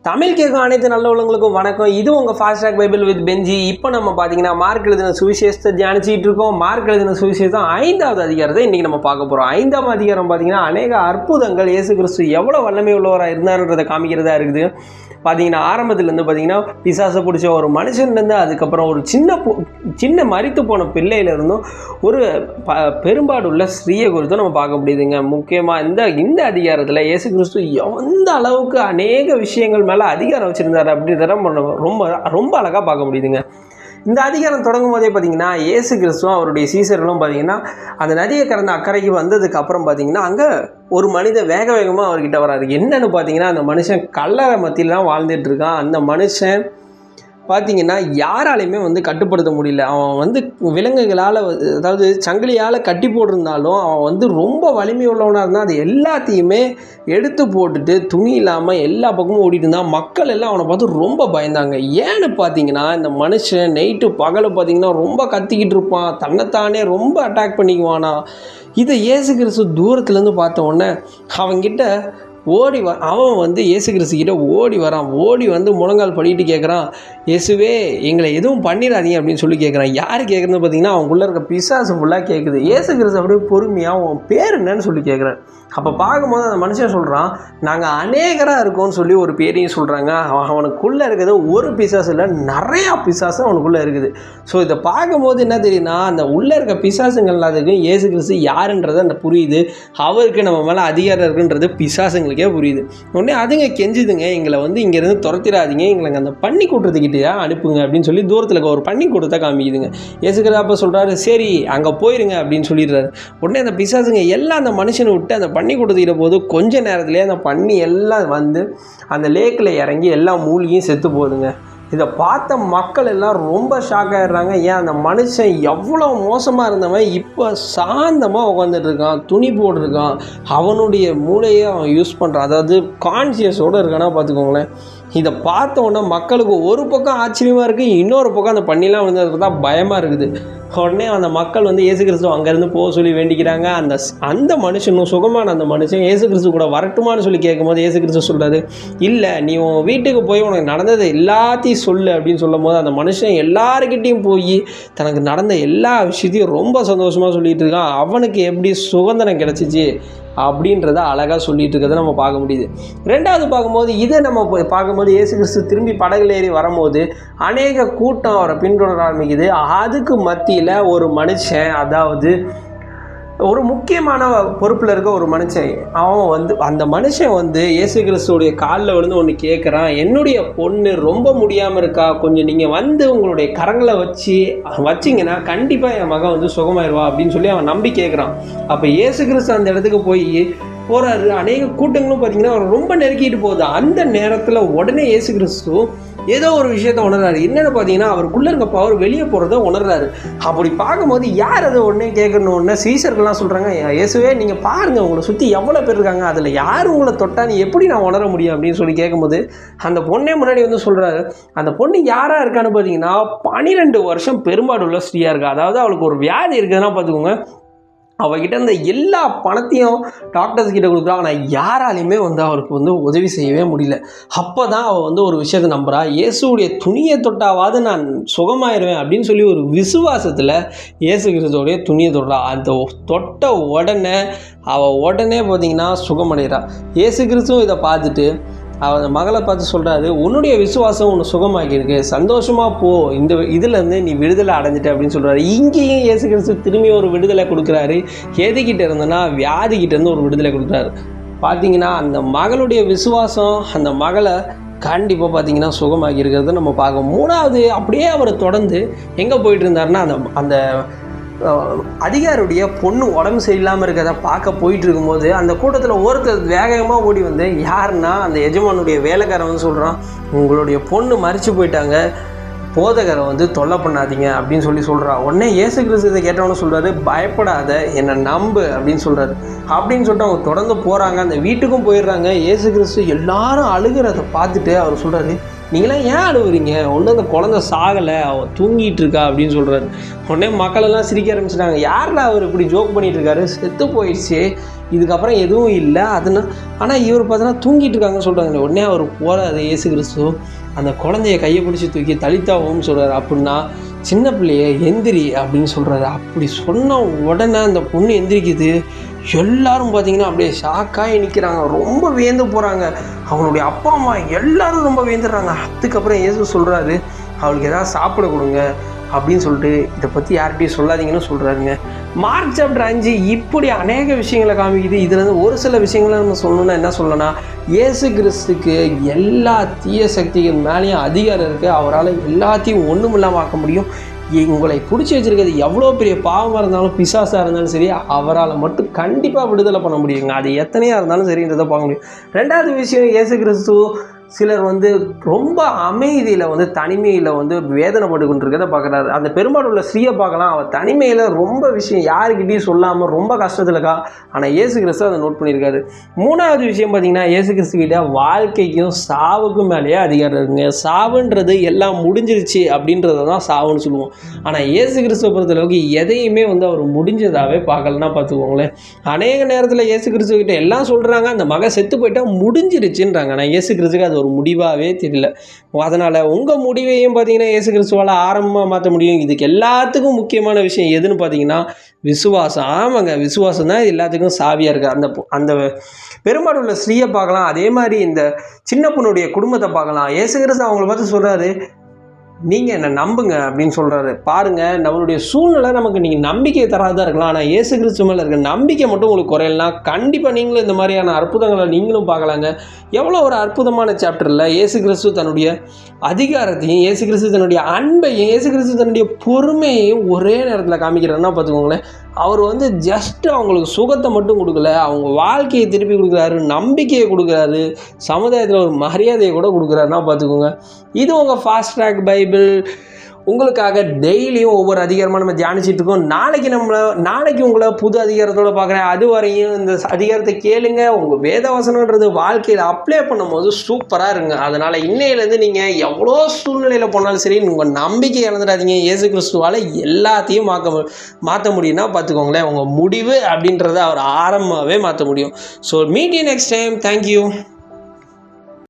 தமிழ் கேட்கும் அனைத்து நல்ல உள்ளவங்களுக்கும் வணக்கம். இது உங்கள் ஃபாஸ்ட் ட்ராக் பைபிள் வித் பெஞ்சி. இப்போ நம்ம பார்த்தீங்கன்னா மார்க் எழுதின சுவிசேஷத்தை தியானிச்சிட்டு இருக்கோம். மார்க் எழுதின சுவிசேஷம் 5வது அதிகாரத்தை இன்றைக்கி நம்ம பார்க்க போகிறோம். 5ஆம் அதிகாரம் பார்த்தீங்கன்னா அநேக அற்புதங்கள் இயேசு கிறிஸ்து எவ்வளோ வல்லமை உள்ளவராக இருந்தார்ன்றதை காமிக்கிறதா இருக்குது. பார்த்தீங்கன்னா ஆரம்பத்துலேருந்து பார்த்தீங்கன்னா பிசாசை பிடிச்ச ஒரு மனுஷன்லேருந்து அதுக்கப்புறம் ஒரு சின்ன மரித்து போன பிள்ளையிலேருந்தும் ஒரு பெரும்பாடு உள்ள ஸ்ரீயை குறித்தும் நம்ம பார்க்க முடியுதுங்க. முக்கியமாக இந்த அதிகாரத்தில் இயேசு கிறிஸ்து எந்த அளவுக்கு அநேக விஷயங்கள் மேலே அதிகாரம் வச்சுருந்தார் அப்படின்றத ரொம்ப அழகாக பார்க்க முடியுதுங்க. இந்த அதிகாரம் தொடங்கும் போதே பார்த்தீங்கன்னா இயேசு கிறிஸ்துவும் அவருடைய சீசர்களும் பார்த்தீங்கன்னா அந்த நதியை கடந்த அக்கறைக்கு வந்ததுக்கு அப்புறம் பார்த்தீங்கன்னா அங்கே ஒரு மனிதன் வேகமாக அவர்கிட்ட வராரு. என்னன்னு பார்த்தீங்கன்னா அந்த மனுஷன் கல்லறை மத்தியில் தான் வாழ்ந்துட்டு இருக்கான். அந்த மனுஷன் பார்த்தீங்கன்னா யாராலையுமே கட்டுப்படுத்த முடியல. அவன் விலங்குகளால் அதாவது சங்கிலியால் கட்டி போட்டிருந்தாலும் அவன் ரொம்ப வலிமை உள்ளவனாக இருந்தால் அது எல்லாத்தையுமே எடுத்து போட்டுட்டு துணி இல்லாமல் எல்லா பக்கமும் ஓடிட்டு இருந்தான். மக்கள் எல்லாம் அவனை பார்த்து ரொம்ப பயந்தாங்க. ஏன்னு பார்த்தீங்கன்னா இந்த மனுஷன் நைட்டு பகலை பார்த்தீங்கன்னா ரொம்ப கத்திக்கிட்டு இருப்பான், தன்னைத்தானே ரொம்ப அட்டாக் பண்ணிக்குவானா. இதை இயேசு கிறிஸ்து தூரத்துலேருந்து பார்த்த உடனே அவன்கிட்ட அவன் இயேசு கிறிஸ்து கிட்ட ஓடி முழங்கால் படிட்டு கேட்குறான், இயேசுவே எங்களை எதுவும் பண்ணிடாதீங்க அப்படின்னு சொல்லி கேட்குறான். யார் கேட்குறது பார்த்தீங்கன்னா அவங்களுக்குள்ளே இருக்க பிசாசு ஃபுல்லாக கேட்குது. இயேசு கிறிஸ்து அப்படியே பொறுமையாக அவன் பேர் என்னன்னு சொல்லி கேட்குறேன். அப்போ பார்க்கும்போது அந்த மனுஷன் சொல்கிறான், நாங்கள் அநேகராக இருக்கோம்னு சொல்லி ஒரு பேரையும் சொல்கிறாங்க. அவனுக்குள்ளே இருக்கிறது ஒரு பிசாசு இல்லை, நிறையா பிசாசு அவனுக்குள்ளே இருக்குது. ஸோ இதை பார்க்கும்போது என்ன தெரியுதுன்னா அந்த உள்ளே இருக்க பிசாசுங்கள் எல்லாத்துக்கும் இயேசு கிறிஸ்து யாருன்றது அந்த புரியுது. அவருக்கு நம்ம மேலே அதிகாரம் இருக்குன்றது பிசாசுங்களுக்கே புரியுது. உடனே அதுங்க கெஞ்சுதுங்க, எங்களை இங்கேருந்து துரத்திடாதீங்க, எங்களை அந்த பண்ணி கூட்டத்துக்கிட்டே அனுப்புங்க அப்படின்னு சொல்லி தூரத்தில் ஒரு பண்ணி கூட்டத்தை காமிக்குதுங்க. இயேசு கிறிஸ்து அப்போ சொல்கிறாரு, சரி அங்கே போயிருங்க அப்படின்னு சொல்லிடுறாரு. உடனே அந்த பிசாசுங்க எல்லாம் அந்த மனுஷனை விட்டு அந்த பண்ணி கொடுத்துக்கிட்ட போது கொஞ்ச நேரத்துலேயே அந்த பண்ணி எல்லாம் அந்த லேக்கில் இறங்கி எல்லாம் மூழ்கியும் செத்து போகுதுங்க. இதை பார்த்த மக்கள் எல்லாம் ரொம்ப ஷாக் ஆகிடுறாங்க. ஏன் அந்த மனுஷன் எவ்வளோ மோசமாக இருந்தவன் இப்போ சாந்தமாக உட்காந்துட்டு இருக்கான், துணி போட்டிருக்கான், அவனுடைய மூளையை அவன் யூஸ் பண்ணுறான், அதாவது கான்சியஸோடு இருக்கானா பார்த்துக்கோங்களேன். இதை பார்த்த உடனே மக்களுக்கு ஒரு பக்கம் ஆச்சரியமாக இருக்குது, இன்னொரு பக்கம் அந்த பண்ணிலாம் விழுந்ததுக்கு தான் பயமாக இருக்குது. உடனே அந்த மக்கள் இயேசு கிறிஸ்து அங்கேருந்து போக சொல்லி வேண்டிக்கிறாங்க. அந்த மனுஷனும் சுகமான அந்த மனுஷன் இயேசு கிறிஸ்து கூட வரட்டுமான்னு சொல்லி கேட்கும்போது இயேசு கிறிஸ்து சொல்கிறாரு, இல்லை நீ உன் வீட்டுக்கு போய் உனக்கு நடந்ததை எல்லாத்தையும் சொல்லு அப்படின்னு சொல்லும் போது அந்த மனுஷன் எல்லாருக்கிட்டையும் போய் தனக்கு நடந்த எல்லா விஷயத்தையும் ரொம்ப சந்தோஷமாக சொல்லிகிட்டு இருக்கான். அவனுக்கு எப்படி சுதந்திரம் கிடச்சிச்சு அப்படின்றத அழகாக சொல்லிட்டு இருக்கிறத நம்ம பார்க்க முடியுது. ரெண்டாவது பார்க்கும்போது இதை நம்ம பார்க்கும்போது இயேசு கிறிஸ்து திரும்பி படகுல ஏறி வரும்போது அநேக கூட்டம் அவரை பின்தொடர ஆரம்பிக்குது. அதுக்கு மத்தியில் ஒரு மனுஷன், அதாவது ஒரு முக்கியமான பொறுப்பில் இருக்க ஒரு மனுஷன், அவன் அந்த மனுஷன் இயேசு கிறிஸ்துவோடைய காலில் விழுந்து ஒன்று கேட்குறான், என்னுடைய பொண்ணு ரொம்ப முடியாமல் இருக்கா, கொஞ்சம் நீங்கள் உங்களுடைய கரங்களை வச்சிங்கன்னா கண்டிப்பாக என் மகன் சுகமாயிருவா அப்படின்னு சொல்லி அவன் நம்பி கேட்குறான். அப்போ இயேசு கிறிஸ்து அந்த இடத்துக்கு போகிறாரு. அநேக கூட்டங்களும் பார்த்தீங்கன்னா அவர் ரொம்ப நெருக்கிட்டு போகுது. அந்த நேரத்தில் உடனே இயேசு கிறிஸ்து ஏதோ ஒரு விஷயத்த உணர்றாரு. என்னென்னு பார்த்தீங்கன்னா அவருக்குள்ளே இருக்க பவர் வெளியே போகிறத உணர்றாரு. அப்படி பார்க்கும்போது யார் அதை உடனே கேட்கணுன்னு சீசர்கள்லாம் சொல்கிறாங்க, இயேசுவே நீங்கள் பாருங்கள் உங்களை சுற்றி எவ்வளோ பேர் இருக்காங்க, அதில் யார் உங்களை தொட்டா நீ எப்படி நான் உணர முடியும் அப்படின்னு சொல்லி கேட்கும்போது அந்த பொண்ணே முன்னாடி சொல்கிறாரு. அந்த பொண்ணு யாராக இருக்கான்னு பார்த்தீங்கன்னா 12 வருஷம் பெரும்பாடு உள்ள ஸ்ரீயாக இருக்கா. அதாவது அவளுக்கு ஒரு வியாதி இருக்குதுன்னா பார்த்துக்கோங்க, அவகிட்ட இருந்த எல்லா பணத்தையும் டாக்டர்ஸ் கிட்ட கொடுக்குறா. ஆனால் யாராலையுமே அவருக்கு உதவி செய்யவே முடியல. அப்போ தான் அவள் ஒரு விஷயத்தை நம்புகிறா, இயேசுடைய துணியை தொட்டாவது நான் சுகமாயிருவேன் அப்படின்னு சொல்லி ஒரு விசுவாசத்தில் இயேசு கிறிஸ்துவோடைய துணியை தொடுறா. அந்த தொட்ட உடனே பார்த்திங்கன்னா சுகமடைகிறா. இயேசு கிறிஸ்துவும் இதை பார்த்துட்டு அவன் மகளை பார்த்து சொல்கிறாரு, உன்னுடைய விசுவாசம் உன்னை சுகமாக்கியிருக்கு, சந்தோஷமாக போ, இந்த இதிலேருந்து நீ விடுதலை அடைஞ்சிட்ட அப்படின்னு சொல்கிறாரு. இங்கேயும் இயேசு கிறிஸ்து திரும்பி ஒரு விடுதலை கொடுக்குறாரு. எதுக்கிட்ட இருந்தனா வியாதிக்கிட்டேருந்து ஒரு விடுதலை கொடுக்குறாரு. பார்த்தீங்கன்னா அந்த மகளுடைய விசுவாசம் அந்த மகளை கண்டிப்பாக பார்த்தீங்கன்னா சுகமாக்கி இருக்கிறத நம்ம பார்க்க. மூணாவது அப்படியே அவர் தொடர்ந்து எங்கே போயிட்டு இருந்தாருன்னா அந்த அதிகாரியுடைய பொண்ணு உடம்பு சரியில்லாமல் இருக்கிறத பார்க்க போயிட்டு இருக்கும்போது அந்த கூட்டத்தில் ஒருத்தர் வேகமாக ஓடி யாருன்னா அந்த எஜமானுடைய வேலைக்காரன் சொல்கிறான், உங்களுடைய பொண்ணு மரிச்சு போயிட்டாங்க, போதகரை தொல்லை பண்ணாதீங்க அப்படின்னு சொல்கிறான். உடனே இயேசு கிறிஸ்து இதை கேட்டவனு சொல்கிறாரு, பயப்படாத, என்னை நம்பு அப்படின்னு சொல்கிறாரு. அப்படின்னு சொல்லிட்டு அவங்க தொடர்ந்து போகிறாங்க. அந்த வீட்டுக்கும் போயிடுறாங்க. இயேசு கிறிஸ்து எல்லாரும் அழுகிறத பார்த்துட்டு அவர் சொல்கிறாரு, நீங்களாம் ஏன் அழுவுறீங்க, ஒன்றும் அந்த குழந்தை சாகலை, அவள் தூங்கிட்டு இருக்கா அப்படின்னு சொல்கிறாரு. உடனே மக்களெல்லாம் சிரிக்க ஆரம்பிச்சிட்டாங்க, யாரில் அவர் இப்படி ஜோக் பண்ணிகிட்டு இருக்காரு, செத்து போயிடுச்சு, இதுக்கப்புறம் எதுவும் இல்லை அதுனா. ஆனால் இவர் பார்த்தோன்னா தூங்கிட்டு இருக்காங்கன்னு சொல்கிறாங்க. உடனே அவர் போகிறாரு இயேசு கிறிஸ்து, அந்த குழந்தைய கையை பிடிச்சி தூக்கி தலித்தாவும் சொல்கிறாரு. அப்படின்னா சின்ன பிள்ளைய எந்திரி அப்படின்னு சொல்கிறாரு. அப்படி சொன்ன உடனே அந்த பொண்ணு எந்திரிக்குது. எல்லாரும் பார்த்தீங்கன்னா அப்படியே ஷாக்காகி நிற்கிறாங்க, ரொம்ப வியந்து போகிறாங்க. அவனுடைய அப்பா அம்மா எல்லாரும் ரொம்ப வியந்துடுறாங்க. அதுக்கப்புறம் இயேசு சொல்கிறாரு, அவளுக்கு எதாவது சாப்பிட கொடுங்க அப்படின்னு சொல்லிட்டு இதை பற்றி யார்கிட்டையும் சொல்லாதீங்கன்னு சொல்கிறாருங்க. மார்க் சாப்டர் 5 இப்படி அநேக விஷயங்களை காமிக்குது. இதுலேருந்து ஒரு சில விஷயங்களை நம்ம சொல்லணும்னா என்ன சொல்லணும்னா, இயேசு கிறிஸ்துக்கு எல்லா தீய சக்திகள் மேலேயும் அதிகாரம் இருக்குது. அவரால் எல்லாத்தையும் ஒன்றும் இல்லாமல் ஆக்க முடியும். உங்களை பிடிச்சி வச்சுருக்கிறது எவ்வளோ பெரிய பாவமாக இருந்தாலும், பிசாசாக இருந்தாலும் சரி, அவரால் மட்டும் கண்டிப்பாக விடுதலை பண்ண முடியுங்க. அது எத்தனையாக இருந்தாலும் சரின்றதை பார்க்க முடியும். ரெண்டாவது விஷயம், இயேசு கிறிஸ்து சிலர் ரொம்ப அமைதியில் தனிமையில் வேதனைப்பட்டு கொண்டிருக்கிறத பார்க்குறாரு. அந்த பெரும்பாலும் உள்ள ஸ்ரீயை பார்க்கலாம், அவள் தனிமையில் ரொம்ப விஷயம் யாருக்கிட்டையும் சொல்லாமல் ரொம்ப கஷ்டத்தில் இருக்கா. ஆனால் இயேசு கிறிஸ்து அதை நோட் பண்ணியிருக்காரு. மூணாவது விஷயம் பார்த்திங்கன்னா, இயேசு கிறிஸ்துக்கிட்ட வாழ்க்கைக்கும் சாவுக்கும் மேலேயே அதிகாரம் இருக்குங்க. சாவுன்றது எல்லாம் முடிஞ்சிருச்சு அப்படின்றத தான் சாவுன்னு சொல்லுவோம். ஆனால் இயேசு கிறிஸ்துவை பொறுத்தளவுக்கு எதையுமே அவர் முடிஞ்சதாகவே பார்க்கலன்னா பார்த்துக்கோங்களேன். அநேக நேரத்தில் இயேசு கிறிஸ்துக்கிட்ட எல்லாம் சொல்கிறாங்க, அந்த மகன் செத்து போயிட்டால் முடிஞ்சிருச்சுன்றாங்க. ஆனால் இயேசு கிறிஸ்துக்கு அது ஒரு முடிவாகவே தெரியல. அதனால் உங்கள் முடிவையும் பார்த்தீங்கன்னா இயேசு கிறிஸ்துவால் ஆரம்பமாக மாற்ற முடியும். இதுக்கு எல்லாத்துக்கும் முக்கியமான விஷயம் எதுன்னு பார்த்தீங்கன்னா விசுவாசம். ஆமாங்க, விசுவாசம் தான் எல்லாத்துக்கும் சாவியாக இருக்குது. அந்த பெரும்பாலும் உள்ள ஸ்ரீயை பார்க்கலாம், அதே மாதிரி இந்த சின்ன பொண்ணுடைய குடும்பத்தை பார்க்கலாம். இயேசு கிறிஸ்து அவங்கள பார்த்து சொல்கிறாரு, நீங்கள் என்னை நம்புங்க அப்படின்னு சொல்கிறாரு. பாருங்கள், நம்மளுடைய சூழ்நிலை நமக்கு நீங்கள் நம்பிக்கையை தராதான் இருக்கலாம், ஆனால் இயேசு கிறிஸ்து மேலே இருக்க நம்பிக்கை மட்டும் உங்களுக்கு குறையலாம். கண்டிப்பாக நீங்களும் இந்த மாதிரியான அற்புதங்களை நீங்களும் பார்க்கலாங்க. எவ்வளோ ஒரு அற்புதமான சாப்டரில் இயேசு கிறிஸ்து தன்னுடைய அதிகாரத்தையும், இயேசு கிறிஸ்து தன்னுடைய அன்பையும், இயேசு கிறிஸ்து தன்னுடைய பொறுமையையும் ஒரே நேரத்தில் காமிக்கிறேன்னா பார்த்துக்கோங்களேன். அவர் ஜஸ்ட்டு அவங்களுக்கு சுகத்தை மட்டும் கொடுக்கல, அவங்க வாழ்க்கையை திருப்பி கொடுக்குறாரு, நம்பிக்கையை கொடுக்குறாரு, சமுதாயத்தில் ஒரு மரியாதையை கூட கொடுக்குறாருன்னா பார்த்துக்கோங்க. இது உங்கள் ஃபாஸ்ட் ட்ராக் பைபிள் உங்களுக்காக டெய்லியும் ஒவ்வொரு அதிகாரமாக நம்ம தியானிச்சுட்டு இருக்கோம். நாளைக்கு உங்களை புது அதிகாரத்தோடு பார்க்குறேன். அது வரையும் இந்த அதிகாரத்தை கேளுங்க. உங்கள் வேதவசனன்றது வாழ்க்கையில் அப்ளை பண்ணும்போது சூப்பராக இருங்க. அதனால் இன்னையிலேருந்து நீங்கள் எவ்வளோ சூழ்நிலையில் போனாலும் சரி, உங்கள் நம்பிக்கை இழந்துடாதீங்க. இயேசு கிறிஸ்துவால் எல்லாத்தையும் மாற்ற முடியும்னா பார்த்துக்கோங்களேன். உங்கள் முடிவு அப்படின்றத அவர் ஆரம்பமாகவே மாற்ற முடியும். So meet you next time. Thank you.